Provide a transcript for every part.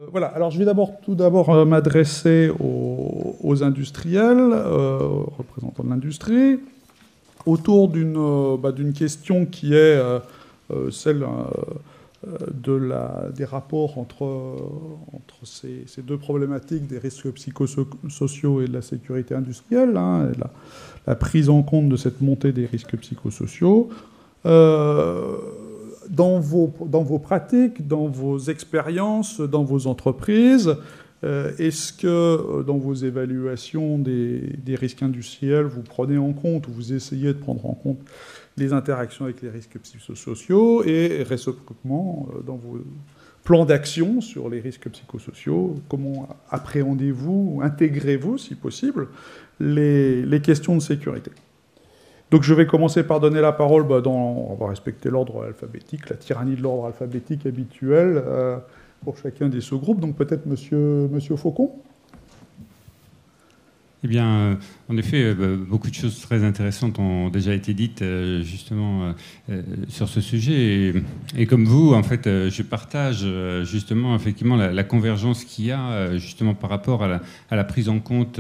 Voilà, alors je vais tout d'abord m'adresser aux industriels, représentants de l'industrie, autour d'une question qui est celle des rapports entre ces deux problématiques, des risques psychosociaux et de la sécurité industrielle, hein, et la prise en compte de cette montée des risques psychosociaux. Dans vos pratiques, dans vos expériences, dans vos entreprises, est-ce que dans vos évaluations des risques industriels, vous prenez en compte ou vous essayez de prendre en compte les interactions avec les risques psychosociaux et réciproquement, dans vos plans d'action sur les risques psychosociaux, comment appréhendez-vous ou intégrez-vous, si possible, les questions de sécurité? Donc je vais commencer par donner la parole, on va respecter l'ordre alphabétique, la tyrannie de l'ordre alphabétique habituelle pour chacun des sous-groupes. Donc peut-être monsieur Faucon. Eh bien, en effet, beaucoup de choses très intéressantes ont déjà été dites justement sur ce sujet. Et comme vous, en fait, je partage justement effectivement la convergence qu'il y a justement par rapport à la prise en compte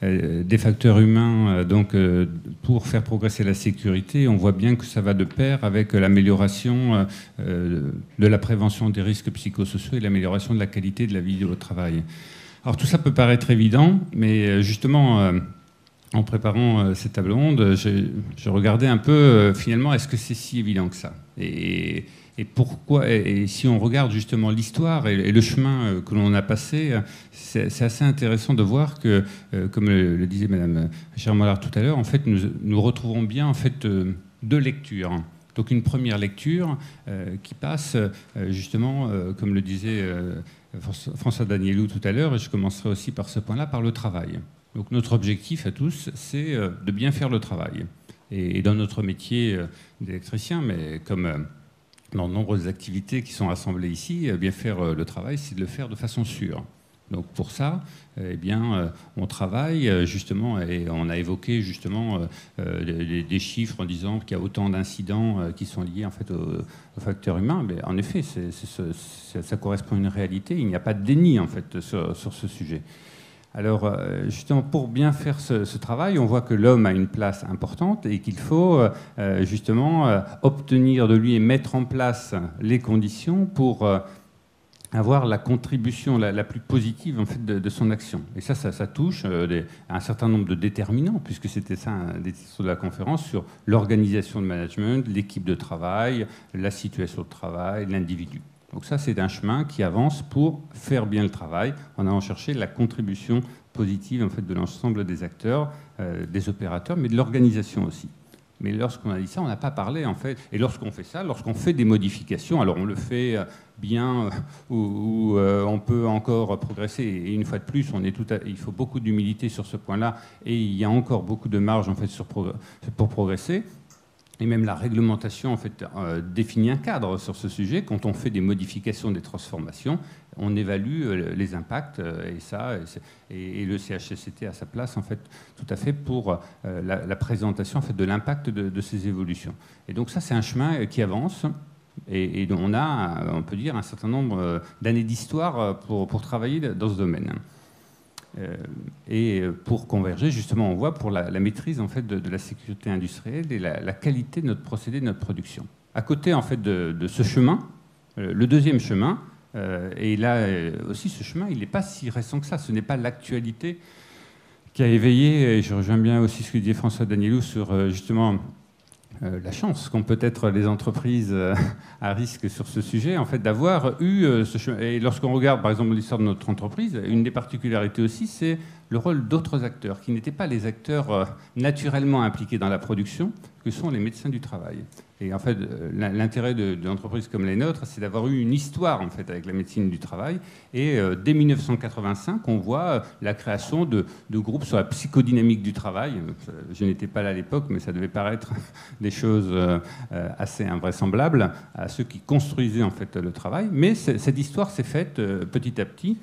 des facteurs humains pour faire progresser la sécurité. On voit bien que ça va de pair avec l'amélioration de la prévention des risques psychosociaux et l'amélioration de la qualité de la vie au travail. Alors tout ça peut paraître évident, mais justement, en préparant cette table ronde, je regardais un peu, finalement, est-ce que c'est si évident que ça ? Et pourquoi ? Et si on regarde justement l'histoire et le chemin que l'on a passé, c'est assez intéressant de voir que, comme le disait Madame Chermollard tout à l'heure, en fait, nous retrouvons bien en fait deux lectures. Donc une première lecture qui passe justement, comme le disait François Danielou tout à l'heure, et je commencerai aussi par ce point-là, par le travail. Donc notre objectif à tous, c'est de bien faire le travail. Et dans notre métier d'électricien, mais comme dans de nombreuses activités qui sont rassemblées ici, bien faire le travail, c'est de le faire de façon sûre. Donc pour ça, eh bien, on travaille justement, et on a évoqué justement des chiffres en disant qu'il y a autant d'incidents qui sont liés en fait aux facteurs humains. Mais en effet, ça correspond à une réalité. Il n'y a pas de déni en fait sur ce sujet. Alors justement, pour bien faire ce travail, on voit que l'homme a une place importante et qu'il faut justement obtenir de lui et mettre en place les conditions pour avoir la contribution la plus positive en fait, de son action. Et ça touche un certain nombre de déterminants, puisque c'était ça un des titres de la conférence, sur l'organisation de management, l'équipe de travail, la situation de travail, l'individu. Donc ça, c'est un chemin qui avance pour faire bien le travail, en allant chercher la contribution positive en fait, de l'ensemble des acteurs, des opérateurs, mais de l'organisation aussi. Mais lorsqu'on a dit ça, on n'a pas parlé, en fait. Et lorsqu'on fait ça, lorsqu'on fait des modifications, alors on le fait bien ou on peut encore progresser. Et une fois de plus, il faut beaucoup d'humilité sur ce point-là. Et il y a encore beaucoup de marge, en fait, pour progresser. Et même la réglementation en fait, définit un cadre sur ce sujet. Quand on fait des modifications, des transformations, on évalue les impacts et le CHSCT a sa place en fait, tout à fait pour la présentation en fait, de l'impact de ces évolutions. Et donc ça, c'est un chemin qui avance. Et on a, on peut dire, un certain nombre d'années d'histoire pour travailler dans ce domaine. Et pour converger, justement, on voit pour la maîtrise en fait, de la sécurité industrielle et la qualité de notre procédé, de notre production. À côté en fait, de ce chemin, le deuxième chemin, et là aussi ce chemin, il n'est pas si récent que ça, ce n'est pas l'actualité qui a éveillé, et je rejoins bien aussi ce que disait François Danielou sur justement la chance qu'ont peut-être les entreprises à risque sur ce sujet, en fait, d'avoir eu ce chemin. Et lorsqu'on regarde, par exemple, l'histoire de notre entreprise, une des particularités aussi, c'est le rôle d'autres acteurs, qui n'étaient pas les acteurs naturellement impliqués dans la production, que sont les médecins du travail. Et en fait, l'intérêt d'entreprises comme les nôtres, c'est d'avoir eu une histoire en fait, avec la médecine du travail. Et dès 1985, on voit la création de groupes sur la psychodynamique du travail. Je n'étais pas là à l'époque, mais ça devait paraître des choses assez invraisemblables à ceux qui construisaient en fait, le travail. Mais cette histoire s'est faite petit à petit.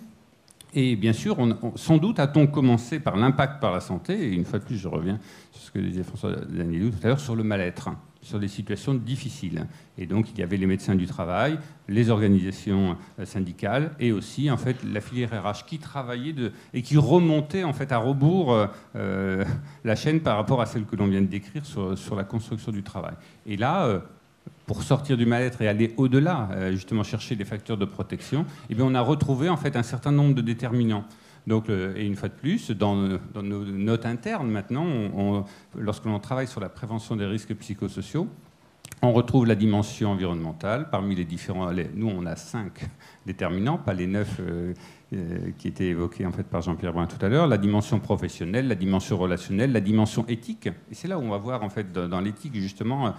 Et bien sûr, sans doute a-t-on commencé par l'impact par la santé, et une fois de plus, je reviens sur ce que disait François Danielou tout à l'heure, sur le mal-être. sur des situations difficiles. Et donc, il y avait les médecins du travail, les organisations syndicales et aussi, en fait, la filière RH qui travaillait et qui remontait, en fait, à rebours la chaîne par rapport à celle que l'on vient de décrire sur la construction du travail. Et là, pour sortir du mal-être et aller au-delà, justement chercher des facteurs de protection, eh bien, on a retrouvé, en fait, un certain nombre de déterminants. Donc, et une fois de plus, dans nos notes internes maintenant, lorsque l'on travaille sur la prévention des risques psychosociaux, on retrouve la dimension environnementale. Parmi les différents, nous on a 5 déterminants, pas les 9 qui étaient évoqués en fait par Jean-Pierre Brun tout à l'heure. La dimension professionnelle, la dimension relationnelle, la dimension éthique. Et c'est là où on va voir en fait dans l'éthique justement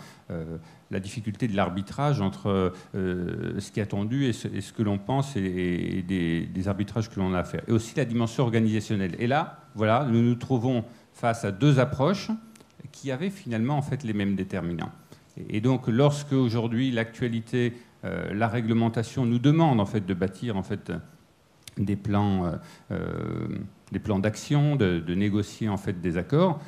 la difficulté de l'arbitrage entre ce qui est attendu et ce que l'on pense et des arbitrages que l'on a à faire. Et aussi la dimension organisationnelle. Et là, voilà, nous nous trouvons face à 2 approches qui avaient finalement en fait les mêmes déterminants. Et donc, lorsque aujourd'hui l'actualité, la réglementation nous demande en fait de bâtir en fait des plans d'action, de négocier en fait des accords,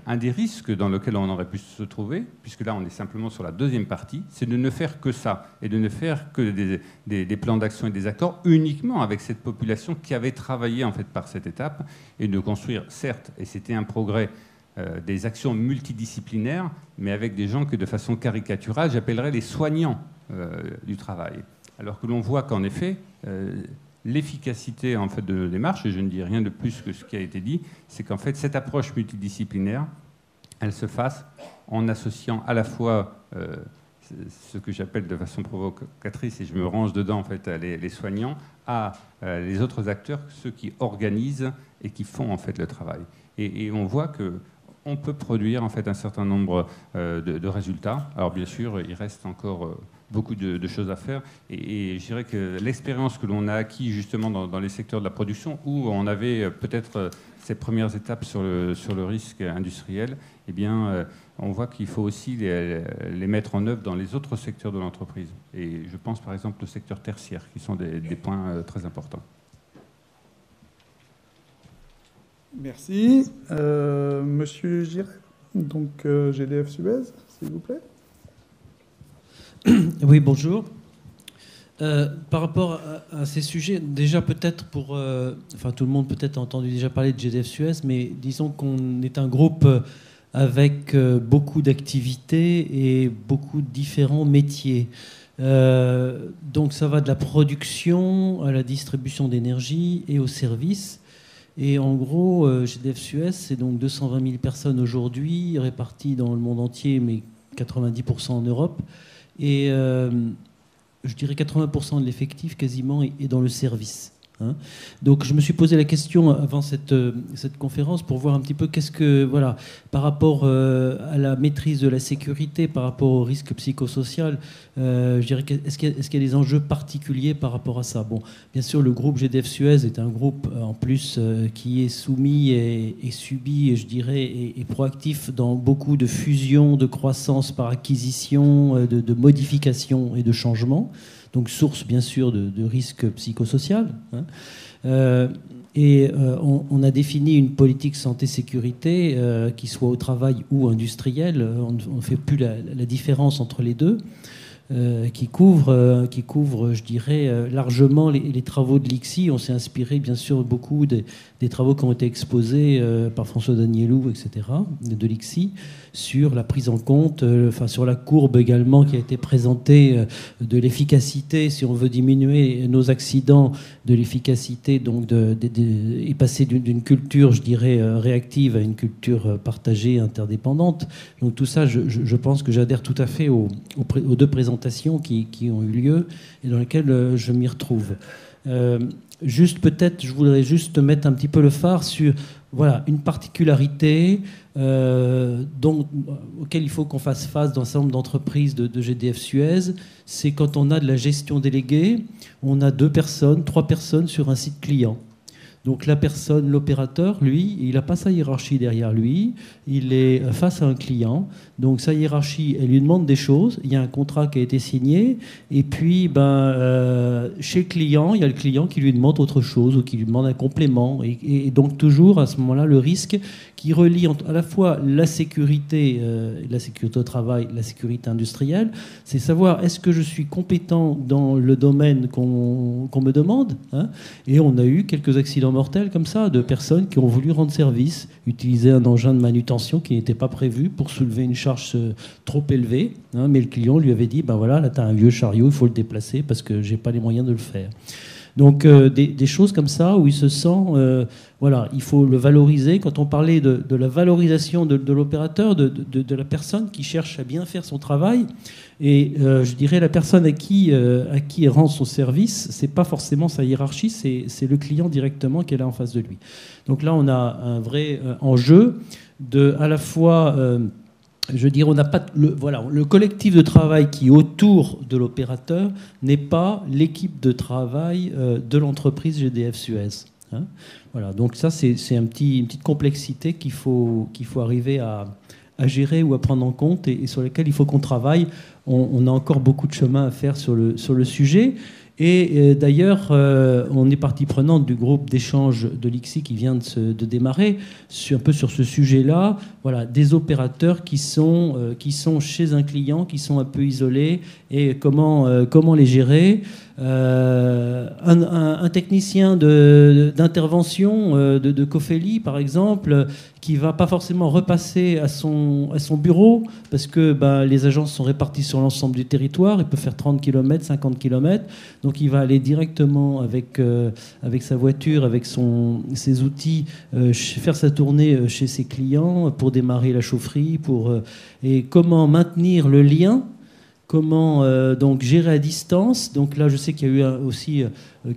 un des risques dans lequel on aurait pu se trouver, puisque là on est simplement sur la deuxième partie, c'est de ne faire que ça et de ne faire que des plans d'action et des accords uniquement avec cette population qui avait travaillé en fait par cette étape et de construire, certes, et c'était un progrès, des actions multidisciplinaires, mais avec des gens que de façon caricaturale, j'appellerais les soignants du travail. Alors que l'on voit qu'en effet, l'efficacité en fait, de nos démarches, et je ne dis rien de plus que ce qui a été dit, c'est qu'en fait, cette approche multidisciplinaire, elle se fasse en associant à la fois ce que j'appelle de façon provocatrice, et je me range dedans, en fait, les soignants, à les autres acteurs, ceux qui organisent et qui font en fait, le travail. Et on voit que on peut produire en fait un certain nombre de résultats. Alors bien sûr, il reste encore beaucoup de choses à faire. Et je dirais que l'expérience que l'on a acquis justement dans les secteurs de la production, où on avait peut-être ces premières étapes sur le risque industriel, eh bien, on voit qu'il faut aussi les mettre en œuvre dans les autres secteurs de l'entreprise. Et je pense par exemple au secteur tertiaire, qui sont des points très importants. Merci. Monsieur Giret, donc GDF Suez, s'il vous plaît. Oui, bonjour. Par rapport à ces sujets, déjà peut-être enfin tout le monde peut-être a entendu déjà parler de GDF Suez, mais disons qu'on est un groupe avec beaucoup d'activités et beaucoup de différents métiers. Donc ça va de la production à la distribution d'énergie et aux services. Et en gros, GDF Suez, c'est donc 220 000 personnes aujourd'hui, réparties dans le monde entier, mais 90% en Europe. Et je dirais 80% de l'effectif quasiment est dans le service. Hein. Donc je me suis posé la question avant cette conférence pour voir un petit peu voilà, par rapport à la maîtrise de la sécurité, par rapport au risque psychosocial, je dirais est-ce qu'il y a des enjeux particuliers par rapport à ça? Bon, bien sûr, le groupe GDF Suez est un groupe en plus qui est soumis et subi, je dirais, et proactif dans beaucoup de fusions, de croissance par acquisition, de modifications et de changements. Donc source bien sûr de risque psychosocial. Hein. On a défini une politique santé-sécurité qui soit au travail ou industrielle. On ne fait plus la différence entre les deux, qui couvre, je dirais, largement les travaux de l'ICSI. On s'est inspiré bien sûr beaucoup des travaux qui ont été exposés par François Danielou, etc., de l'ICSI, sur la prise en compte, sur la courbe également qui a été présentée de l'efficacité, si on veut diminuer nos accidents, de l'efficacité donc et passer d'une culture, je dirais, réactive à une culture partagée, interdépendante. Donc tout ça, je pense que j'adhère tout à fait aux 2 présentations qui ont eu lieu et dans lesquelles je m'y retrouve. Juste peut-être, je voudrais juste mettre un petit peu le phare sur voilà, une particularité auquel il faut qu'on fasse face dans un certain nombre d'entreprises de GDF Suez, c'est quand on a de la gestion déléguée, on a 2 personnes, 3 personnes sur un site client. Donc la personne, l'opérateur, lui, il n'a pas sa hiérarchie derrière lui, il est face à un client, donc sa hiérarchie, elle lui demande des choses, il y a un contrat qui a été signé, et puis chez le client, il y a le client qui lui demande autre chose, ou qui lui demande un complément, et donc toujours à ce moment-là, le risque qui relie à la fois la sécurité au travail, la sécurité industrielle, c'est savoir est-ce que je suis compétent dans le domaine qu'on me demande, hein, et on a eu quelques accidents mortels comme ça, de personnes qui ont voulu rendre service, utiliser un engin de manutention qui n'était pas prévu pour soulever une charge trop élevée, hein, mais le client lui avait dit, ben voilà, là tu as un vieux chariot, il faut le déplacer parce que j'ai pas les moyens de le faire. Donc des choses comme ça où il se sent, voilà, il faut le valoriser. Quand on parlait de la valorisation de l'opérateur, de la personne qui cherche à bien faire son travail, et je dirais la personne à qui elle rend son service, c'est pas forcément sa hiérarchie, c'est le client directement qu'elle a en face de lui. Donc là, on a un vrai enjeu de à la fois je veux dire, on n'a pas le collectif de travail qui est autour de l'opérateur n'est pas l'équipe de travail de l'entreprise GDF Suez. Hein, voilà, donc ça c'est une petite complexité qu'il faut arriver à gérer ou à prendre en compte et sur laquelle il faut qu'on travaille. On a encore beaucoup de chemin à faire sur le sujet. Et d'ailleurs, on est partie prenante du groupe d'échange de l'ICSI qui vient de démarrer un peu sur ce sujet-là. Voilà, des opérateurs qui sont chez un client, qui sont un peu isolés, et comment les gérer. Un technicien d'intervention de Cofeli, par exemple, qui va pas forcément repasser à son bureau parce que les agences sont réparties sur l'ensemble du territoire. Il peut faire 30 km, 50 km. Donc il va aller directement avec sa voiture, avec ses outils, faire sa tournée chez ses clients pour démarrer la chaufferie. Et comment maintenir le lien. Comment donc gérer à distance. Donc là, je sais qu'il y a eu aussi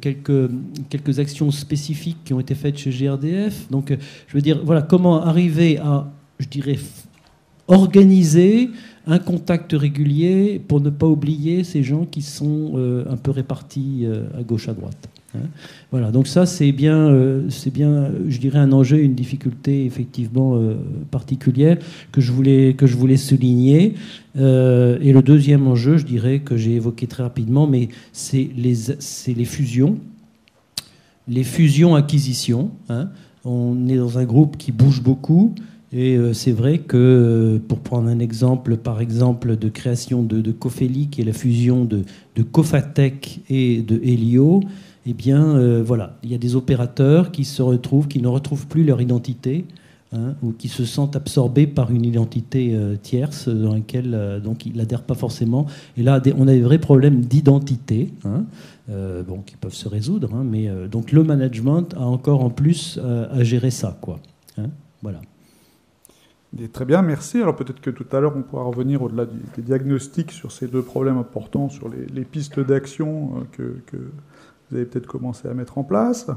quelques actions spécifiques qui ont été faites chez GRDF. Donc, je veux dire, voilà, comment arriver à, je dirais, organiser un contact régulier pour ne pas oublier ces gens qui sont un peu répartis à gauche, à droite. Hein. Voilà, donc ça, c'est bien, je dirais, un enjeu, une difficulté effectivement particulière que je voulais souligner. Et le deuxième enjeu, je dirais, que j'ai évoqué très rapidement, mais c'est les fusions. Les fusions-acquisitions. Hein. On est dans un groupe qui bouge beaucoup. Et c'est vrai que, pour prendre un exemple, par exemple, de création de Cofeli, qui est la fusion de Cofatec et de Helio, eh bien, voilà, il y a des opérateurs qui ne retrouvent plus leur identité, hein, ou qui se sentent absorbés par une identité tierce dans laquelle donc ils n'adhèrent pas forcément. Et là, on a des vrais problèmes d'identité, hein, qui peuvent se résoudre, hein, mais donc le management a encore en plus à gérer ça, quoi. Hein, voilà. Très bien, merci. Alors peut-être que tout à l'heure, on pourra revenir au-delà des diagnostics sur ces deux problèmes importants, sur les pistes d'action que vous avez peut-être commencé à mettre en place.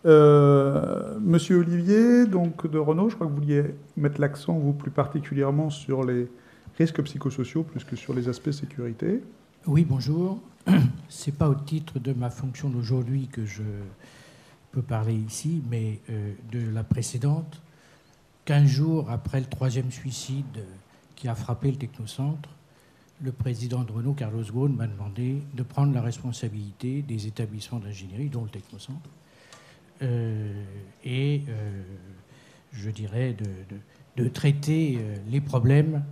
Monsieur Olivier, donc de Renault, je crois que vous vouliez mettre l'accent, vous, plus particulièrement sur les risques psychosociaux plus que sur les aspects sécurité. Oui, bonjour. Ce n'est pas au titre de ma fonction d'aujourd'hui que je peux parler ici, mais de la précédente. 15 jours après le 3e suicide qui a frappé le Technocentre, le président de Renault, Carlos Ghosn, m'a demandé de prendre la responsabilité des établissements d'ingénierie, dont le Technocentre, je dirais, de traiter les problèmes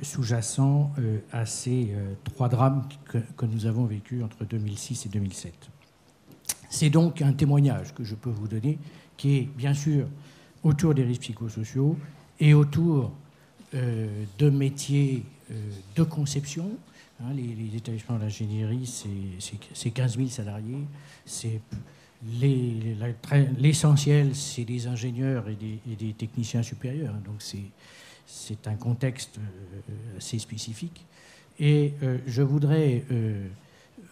sous-jacents à ces 3 drames que nous avons vécus entre 2006 et 2007. C'est donc un témoignage que je peux vous donner qui est, bien sûr, autour des risques psychosociaux et autour de métiers de conception. Hein, les établissements d'ingénierie, c'est 15 000 salariés. L'essentiel, c'est des ingénieurs et des techniciens supérieurs. Donc c'est un contexte assez spécifique. Et je voudrais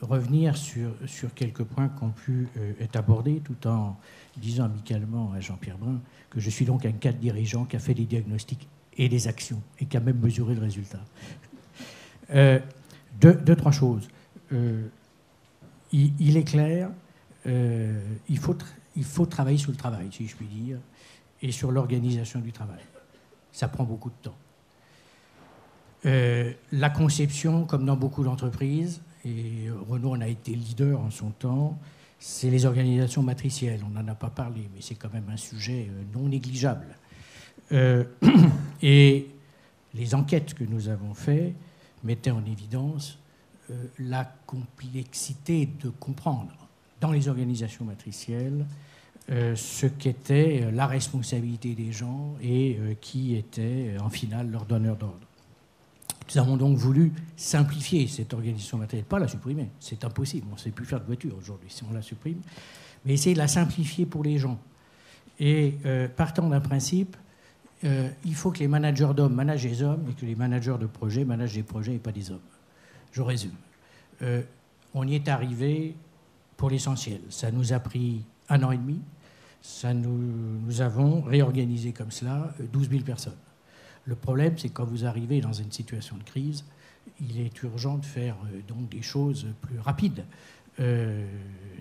revenir sur quelques points qui ont pu être abordés, tout en disant amicalement à Jean-Pierre Brun que je suis donc un cadre dirigeant qui a fait des diagnostics et des actions et qui a même mesuré le résultat. Deux, trois choses. Il est clair, il il faut travailler sur le travail, si je puis dire, et sur l'organisation du travail. Ça prend beaucoup de temps. La conception, comme dans beaucoup d'entreprises, et Renault en a été leader en son temps, c'est les organisations matricielles. On n'en a pas parlé, mais c'est quand même un sujet non négligeable. Et les enquêtes que nous avons faites mettaient en évidence la complexité de comprendre dans les organisations matricielles ce qu'était la responsabilité des gens et qui était en finale leur donneur d'ordre. Nous avons donc voulu simplifier cette organisation matérielle, pas la supprimer, c'est impossible, on ne sait plus faire de voiture aujourd'hui si on la supprime, mais essayer de la simplifier pour les gens. Et partant d'un principe, il faut que les managers d'hommes managent les hommes et que les managers de projets managent les projets et pas des hommes. Je résume. On y est arrivé pour l'essentiel. Ça nous a pris 1 an et demi. Nous avons réorganisé comme cela 12 000 personnes. Le problème, c'est que quand vous arrivez dans une situation de crise, il est urgent de faire donc des choses plus rapides,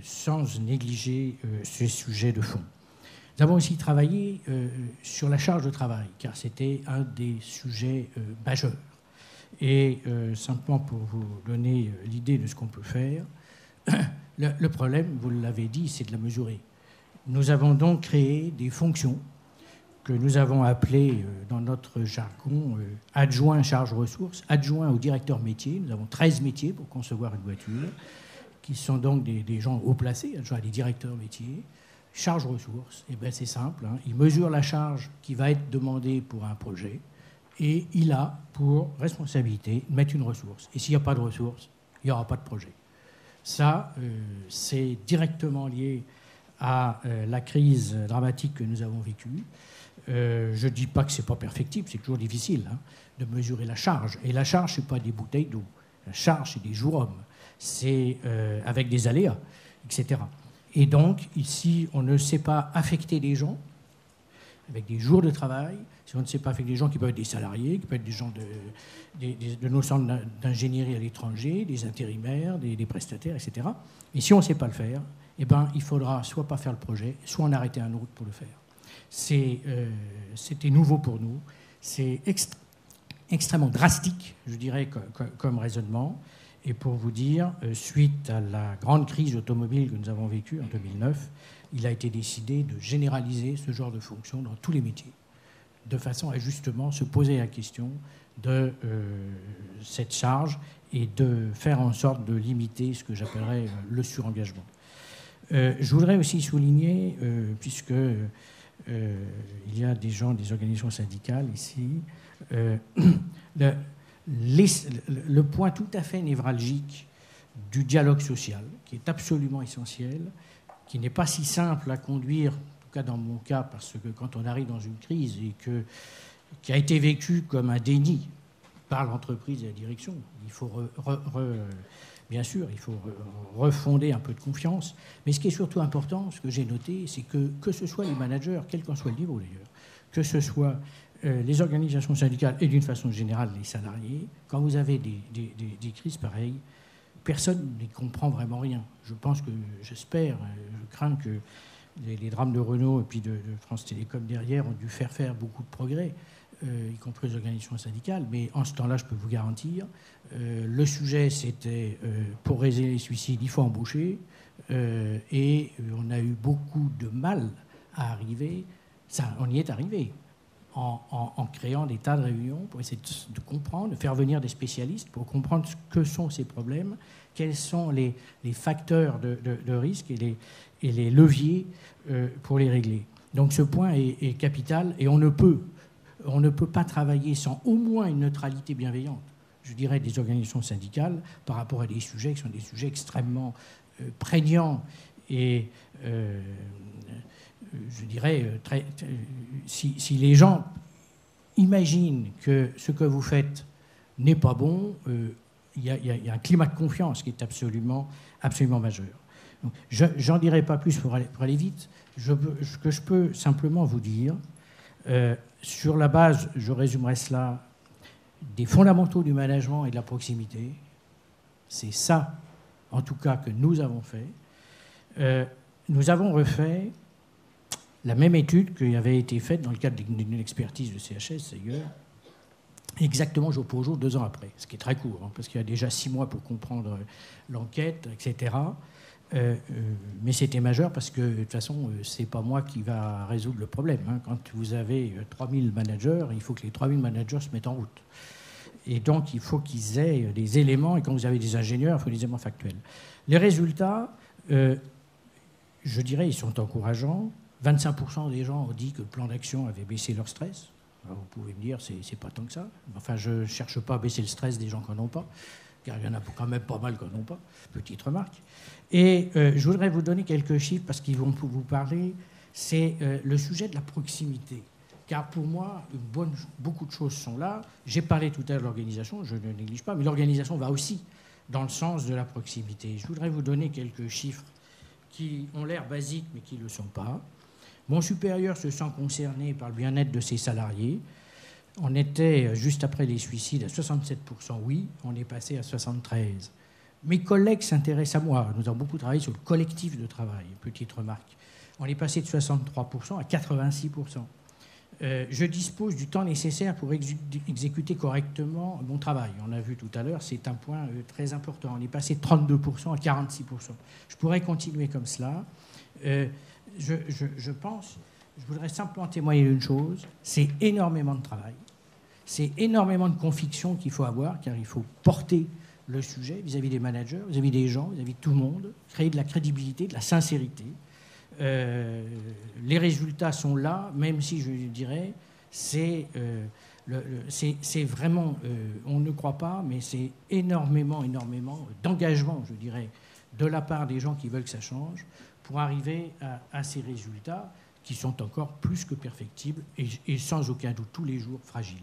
sans négliger ces sujets de fond. Nous avons aussi travaillé sur la charge de travail, car c'était un des sujets majeurs. Et simplement pour vous donner l'idée de ce qu'on peut faire, le problème, vous l'avez dit, c'est de la mesurer. Nous avons donc créé des fonctions que nous avons appelées dans notre jargon adjoint charge ressources, adjoint au directeur métier. Nous avons 13 métiers pour concevoir une voiture, qui sont donc des gens haut placés, adjoints à des directeurs métiers. Charge ressources, eh bien c'est simple, hein. Il mesure la charge qui va être demandée pour un projet et il a pour responsabilité de mettre une ressource. Et s'il n'y a pas de ressource, il n'y aura pas de projet. Ça, c'est directement lié à la crise dramatique que nous avons vécue. Je ne dis pas que ce n'est pas perfectible, c'est toujours difficile de mesurer la charge. Et la charge, ce n'est pas des bouteilles d'eau. La charge, c'est des jours-hommes. C'est avec des aléas, etc. Et donc, ici, on ne sait pas affecter les gens avec des jours de travail, si on ne sait pas affecter des gens qui peuvent être des salariés, qui peuvent être des gens de nos centres d'ingénierie à l'étranger, des intérimaires, des prestataires, etc. Et si on ne sait pas le faire, eh ben, il faudra soit pas faire le projet, soit en arrêter un autre pour le faire. C'était nouveau pour nous. C'est extrêmement drastique, je dirais, comme raisonnement. Et pour vous dire, suite à la grande crise automobile que nous avons vécue en 2009, il a été décidé de généraliser ce genre de fonction dans tous les métiers, de façon à justement se poser la question de cette charge et de faire en sorte de limiter ce que j'appellerais le surengagement. Je voudrais aussi souligner, puisque il y a des gens des organisations syndicales ici, le point tout à fait névralgique du dialogue social, qui est absolument essentiel, qui n'est pas si simple à conduire, en tout cas dans mon cas, parce que quand on arrive dans une crise et qui a été vécu comme un déni par l'entreprise et la direction, il faut bien sûr, il faut refonder un peu de confiance. Mais ce qui est surtout important, ce que j'ai noté, c'est que ce soit les managers, quel qu'en soit le niveau d'ailleurs, que ce soit les organisations syndicales et d'une façon générale les salariés, quand vous avez des crises pareilles, personne n'y comprend vraiment rien. Je pense que, j'espère, je crains que les drames de Renault et puis de France Télécom derrière ont dû faire beaucoup de progrès, y compris les organisations syndicales. Mais en ce temps-là, je peux vous garantir, le sujet c'était pour régler les suicides, il faut embaucher, et on a eu beaucoup de mal à arriver. Ça, on y est arrivé. En créant des tas de réunions pour essayer de comprendre, de faire venir des spécialistes pour comprendre ce que sont ces problèmes, quels sont les facteurs de risque et les leviers pour les régler. Donc ce point est capital et on ne peut pas travailler sans au moins une neutralité bienveillante, je dirais, des organisations syndicales par rapport à des sujets qui sont des sujets extrêmement prégnants et je dirais, si les gens imaginent que ce que vous faites n'est pas bon, il y a un climat de confiance qui est absolument majeur. Donc, j'en dirai pas plus pour aller vite. Ce que je peux simplement vous dire, sur la base, je résumerai cela, des fondamentaux du management et de la proximité, c'est ça, en tout cas, que nous avons fait. Nous avons refait la même étude qui avait été faite dans le cadre d'une expertise de CHS, d'ailleurs, exactement jour pour jour, 2 ans après, ce qui est très court, hein, parce qu'il y a déjà 6 mois pour comprendre l'enquête, etc. Mais c'était majeur parce que, de toute façon, ce n'est pas moi qui va résoudre le problème. Hein. Quand vous avez 3000 managers, il faut que les 3000 managers se mettent en route. Et donc, il faut qu'ils aient des éléments, et quand vous avez des ingénieurs, il faut des éléments factuels. Les résultats, je dirais, ils sont encourageants. 25% des gens ont dit que le plan d'action avait baissé leur stress. Alors, vous pouvez me dire, c'est pas tant que ça. Enfin, je ne cherche pas à baisser le stress des gens qui n'en ont pas, car il y en a quand même pas mal qui n'en ont pas. Petite remarque. Et je voudrais vous donner quelques chiffres, parce qu'ils vont vous parler. C'est le sujet de la proximité. Car pour moi, beaucoup de choses sont là. J'ai parlé tout à l'heure de l'organisation, je ne néglige pas, mais l'organisation va aussi dans le sens de la proximité. Je voudrais vous donner quelques chiffres qui ont l'air basiques, mais qui ne le sont pas. Mon supérieur se sent concerné par le bien-être de ses salariés. On était, juste après les suicides, à 67%, oui, on est passé à 73%. Mes collègues s'intéressent à moi. Nous avons beaucoup travaillé sur le collectif de travail, petite remarque. On est passé de 63% à 86%. Je dispose du temps nécessaire pour exécuter correctement mon travail. On l'a vu tout à l'heure, c'est un point très important. On est passé de 32% à 46%. Je pourrais continuer comme cela. Je pense, je voudrais simplement témoigner d'une chose, c'est énormément de travail. C'est énormément de conviction qu'il faut avoir, car il faut porter le sujet vis-à-vis des managers, vis-à-vis des gens, vis-à-vis de tout le monde, créer de la crédibilité, de la sincérité. Les résultats sont là, même si je dirais, c'est vraiment, on ne croit pas, mais c'est énormément d'engagement, je dirais, de la part des gens qui veulent que ça change, pour arriver à ces résultats qui sont encore plus que perfectibles et sans aucun doute tous les jours fragiles.